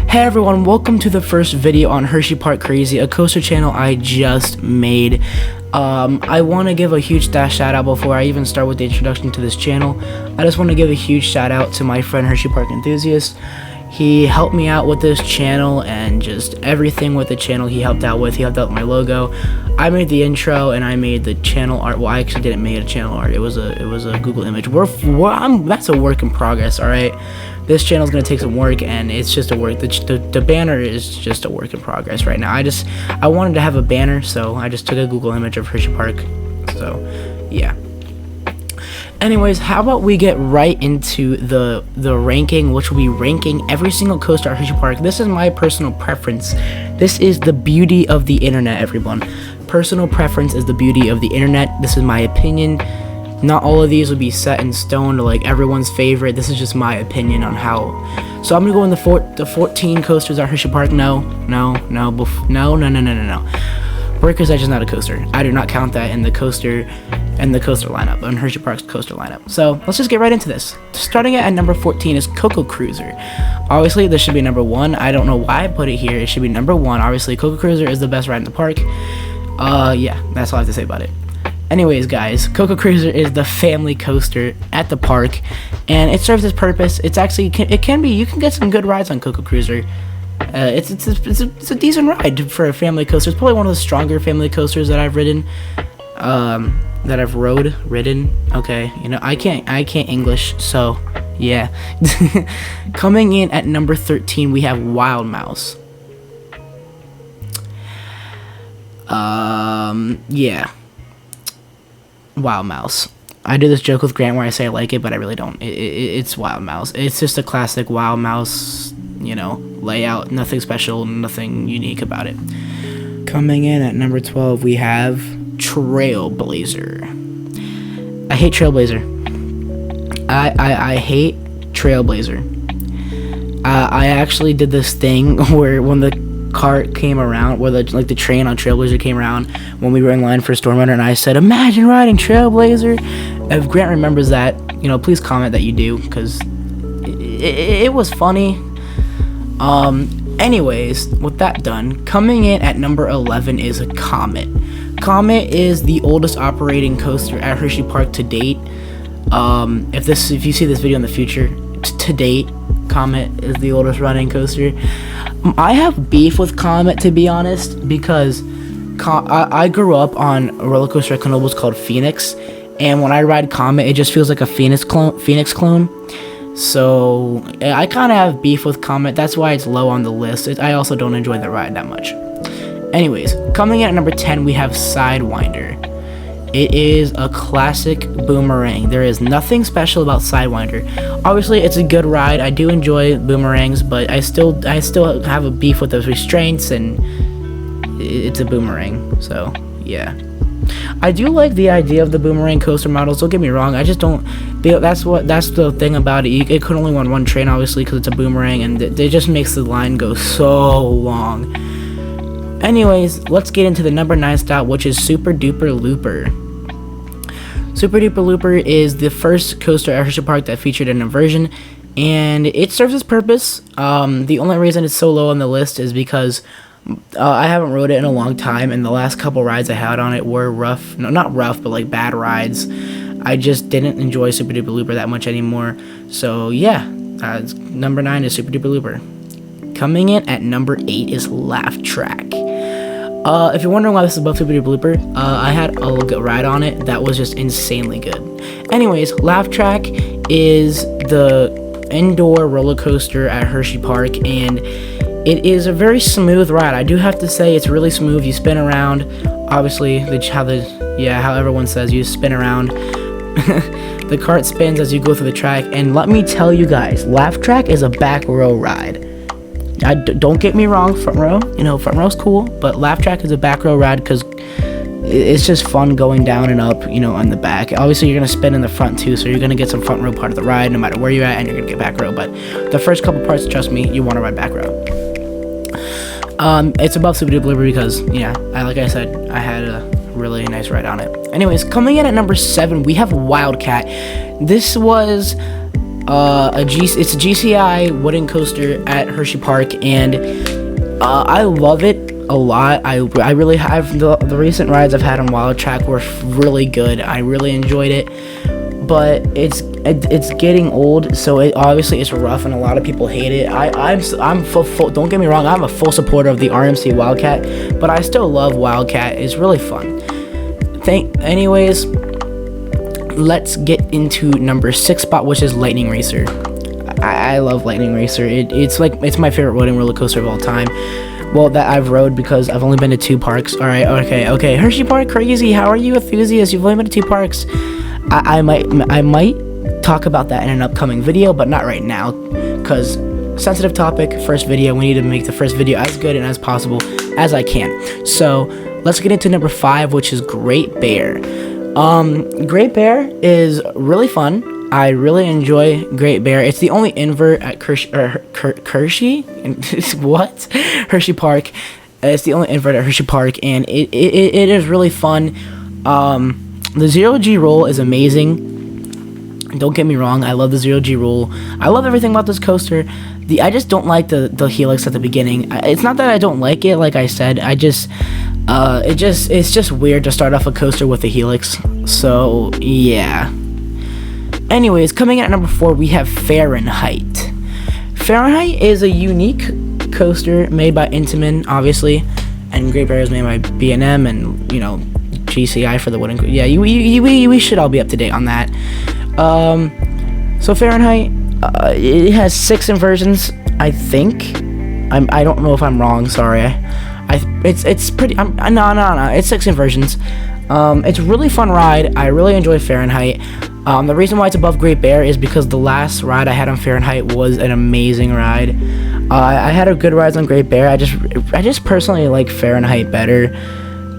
Hey everyone, welcome to the first video on Hershey Park Crazy, a coaster channel I just made. I want to give a huge shout out before I even start with the introduction to this channel. I just want to give a huge shout out to my friend Hershey Park Enthusiast. He helped me out with this channel and just everything with the channel he helped out with. He helped out with my logo. I made the intro and I made the channel art. Well, I actually didn't make a channel art. It was a Google image. That's a work in progress. All right, this channel is gonna take some work, and it's just a work. The banner is just a work in progress right now. I wanted to have a banner, so I just took a Google image of Hershey Park. So, yeah. Anyways, how about we get right into the ranking, which will be ranking every single coaster at Hershey Park. This is my personal preference. This is the beauty of the internet, everyone. Personal preference is the beauty of the internet. This is my opinion. Not all of these will be set in stone to like everyone's favorite. This is just my opinion on how. So I'm gonna go in the 14 coasters at Hershey Park. No. Breaker's Edge is not a coaster. I do not count that in the coaster lineup, on Hershey Park's coaster lineup. So let's just get right into this. Starting at number 14 is Coco Cruiser. Obviously, this should be number 1. I don't know why I put it here. It should be number 1. Obviously, Coco Cruiser is the best ride in the park. Yeah, that's all I have to say about it. Anyways, guys, Coco Cruiser is the family coaster at the park, and it serves its purpose. It's actually, you can get some good rides on Coco Cruiser. It's a decent ride for a family coaster. It's probably one of the stronger family coasters that I've ridden. Ridden. Okay, you know, I can't English, so yeah. Coming in at number 13, we have Wild Mouse. Yeah. Wild Mouse. I do this joke with Grant where I say I like it, but I really don't. It's Wild Mouse. It's just a classic Wild Mouse, you know, layout. Nothing special, nothing unique about it. Coming in at number 12, we have Trailblazer. I hate Trailblazer. I hate Trailblazer. I actually did this thing where when the cart came around, where the train on Trailblazer came around when we were in line for Storm Runner, and I said, imagine riding Trailblazer. If Grant remembers that, you know, please comment that you do, because it was funny. Anyways, with that done, coming in at number 11 is a Comet. Comet is the oldest operating coaster at Hershey Park to date. If you see this video in the future, to date, Comet is the oldest running coaster. I have beef with Comet, to be honest, because I grew up on a roller coaster at Knoebels called Phoenix, and when I ride Comet, it just feels like a Phoenix clone. So I kind of have beef with Comet. That's why it's low on the list. I also don't enjoy the ride that much. Anyways, coming in at number 10, we have Sidewinder. It is a classic boomerang. There is nothing special about Sidewinder. Obviously, it's a good ride. I do enjoy boomerangs, but I still have a beef with those restraints, and it's a boomerang. So yeah, I do like the idea of the boomerang coaster models. Don't get me wrong. I just don't. That's the thing about it. It could only run one train, obviously, because it's a boomerang, and it just makes the line go so long. Anyways, let's get into the number 9 stop, which is Super Duper Looper. Super Duper Looper is the first coaster at Hershey Park that featured an inversion, and it serves its purpose. The only reason it's so low on the list is because I haven't rode it in a long time, and the last couple rides I had on it were rough. No, not rough, but like bad rides. I just didn't enjoy Super Duper Looper that much anymore. So yeah, number 9 is Super Duper Looper. Coming in at number 8 is Laugh Track. If you're wondering why this is above Super Duper Looper, I had a good ride on it that was just insanely good. Anyways, Laugh Track is the indoor roller coaster at Hershey Park, and it is a very smooth ride. I do have to say it's really smooth. You spin around. Obviously, how everyone says, you spin around. The cart spins as you go through the track, and let me tell you guys, Laugh Track is a back row ride. Don't get me wrong, front row, you know, front row's cool, but Laugh Track is a back row ride because it's just fun going down and up, you know, on the back. Obviously, you're going to spin in the front too, so you're going to get some front row part of the ride no matter where you're at, and you're going to get back row, but the first couple parts, trust me, you want to ride back row. It's above Super Duper Looper because, yeah, like I said, I had a really nice ride on it. Anyways, coming in at number 7, we have Wildcat. This was it's a GCI wooden coaster at Hershey Park, and I love it a lot. I really have the recent rides I've had on Wild Track were really good. I really enjoyed it, but it's getting old, so obviously it's rough and a lot of people hate it. I'm full, don't get me wrong, I'm a full supporter of the RMC Wildcat, but I still love Wildcat. It's really fun. Anyways, let's get into number 6 spot, which is Lightning Racer. I love Lightning Racer. It's my favorite wooden roller coaster of all time. Well, that I've rode, because I've only been to 2 parks. All right, okay. Hershey Park, crazy. How are you, enthusiast? You've only been to 2 parks. I might talk about that in an upcoming video, but not right now, because sensitive topic, first video. We need to make the first video as good and as possible as I can. So let's get into number 5, which is Great Bear. Great Bear is really fun. I really enjoy Great Bear. It's the only invert at Hershey. What? Hershey Park. It's the only invert at Hershey Park, and it is really fun. The 0G roll is amazing. Don't get me wrong, I love the 0G roll. I love everything about this coaster. I just don't like the helix at the beginning. It's not that I don't like it, like I said. It's just weird to start off a coaster with a helix. So yeah. Anyways, coming in at number 4, we have Fahrenheit. Fahrenheit is a unique coaster made by Intamin, obviously, and Great Bear is made by B&M and, you know, GCI for the wooden. Yeah, we should all be up to date on that. So Fahrenheit, it has 6 inversions, I think. I don't know if I'm wrong. Sorry. It's pretty. No. It's 6 inversions. It's a really fun ride. I really enjoy Fahrenheit. The reason why it's above Great Bear is because the last ride I had on Fahrenheit was an amazing ride. I had a good rides on Great Bear. I just personally like Fahrenheit better.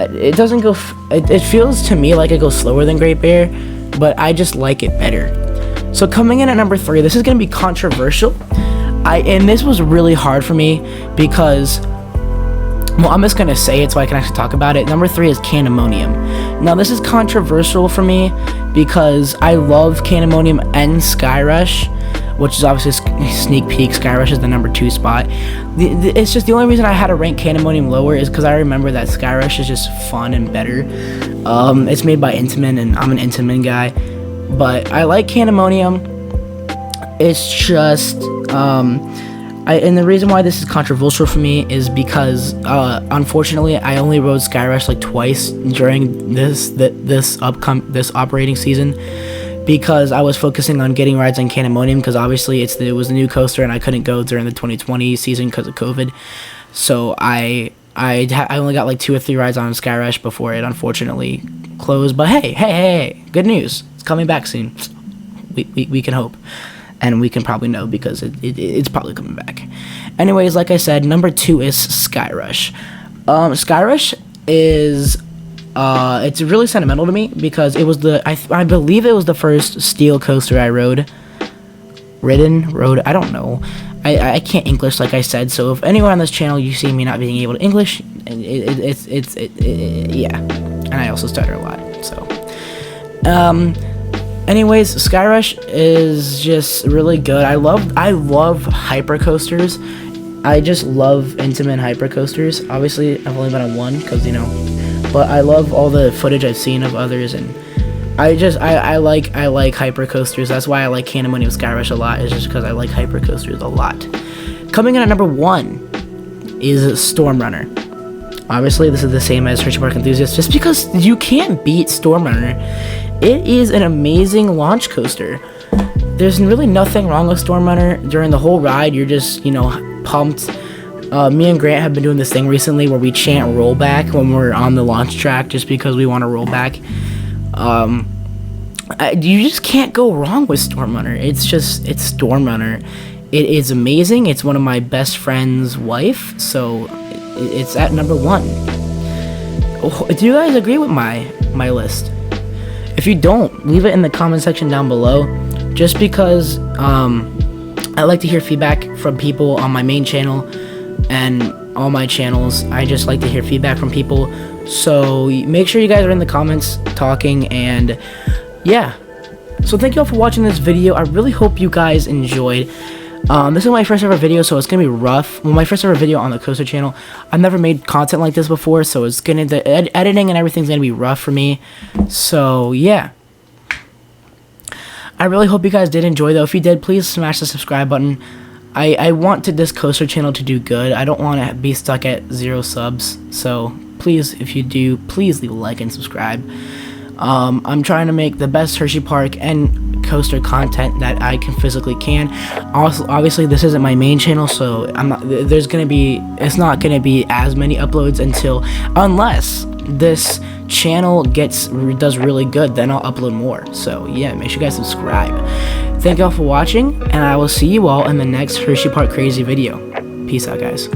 It doesn't go. It feels to me like it goes slower than Great Bear, but I just like it better. So coming in at number 3, this is gonna be controversial. And this was really hard for me because, well, I'm just gonna say it so I can actually talk about it. Number 3 is Candemonium. Now this is controversial for me because I love Candemonium and Skyrush, which is obviously sneak peek. Skyrush is the number 2 spot. It's just the only reason I had to rank Candemonium lower is because I remember that Skyrush is just fun and better. It's made by Intamin, and I'm an Intamin guy, but I like Candemonium. It's just and the reason why this is controversial for me is because unfortunately I only rode Skyrush like twice during this operating season, because I was focusing on getting rides on Candemonium, because obviously it was a new coaster and I couldn't go during the 2020 season because of COVID. So I only got like 2 or 3 rides on Skyrush before it unfortunately closed. But hey, good news, it's coming back soon. We can hope. And we can probably know because it's probably coming back. Anyways, like I said, number 2 is Skyrush. Skyrush is it's really sentimental to me because it was I believe it was the first steel coaster I rode. I don't know. I can't English, like I said. So if anyone on this channel you see me not being able to English, yeah. And I also stutter a lot. So anyways, Skyrush is just really good. I love hyper coasters. I just love Intamin hyper coasters. Obviously, I've only been on one because, you know, but I love all the footage I've seen of others, and I like hyper coasters. That's why I like Candemonium Skyrush a lot. Is just because I like hyper coasters a lot. Coming in at number 1 is Storm Runner. Obviously, this is the same as Hershey Park Enthusiast, just because you can't beat Storm Runner. It is an amazing launch coaster. There's really nothing wrong with Storm Runner. During the whole ride, you're just, you know, pumped. Me and Grant have been doing this thing recently where we chant rollback when we're on the launch track just because we want to roll back. You just can't go wrong with Storm Runner. It's Storm Runner. It is amazing. It's one of my best friend's wife, so it's at number 1. Do you guys agree with my list? If you don't, leave it in the comment section down below, just because I like to hear feedback from people on my main channel and all my channels. I just like to hear feedback from people, so make sure you guys are in the comments talking. And yeah, So thank you all for watching this video. I really hope you guys enjoyed. This is my first ever video, so it's gonna be rough. Well, my first ever video on the Coaster channel. I've never made content like this before, so it's gonna, the editing and everything's gonna be rough for me. So yeah, I really hope you guys did enjoy, though. If you did, please smash the subscribe button. I want this Coaster channel to do good. I don't want to be stuck at 0 subs. So please, if you do, please leave a like and subscribe. I'm trying to make the best Hershey Park and Coaster content that I can physically can. Also, obviously, this isn't my main channel, so it's not gonna be as many uploads unless this channel does really good, then I'll upload more. So yeah, make sure you guys subscribe. Thank you all for watching, and I will see you all in the next Hershey Park Crazy video. Peace out, guys.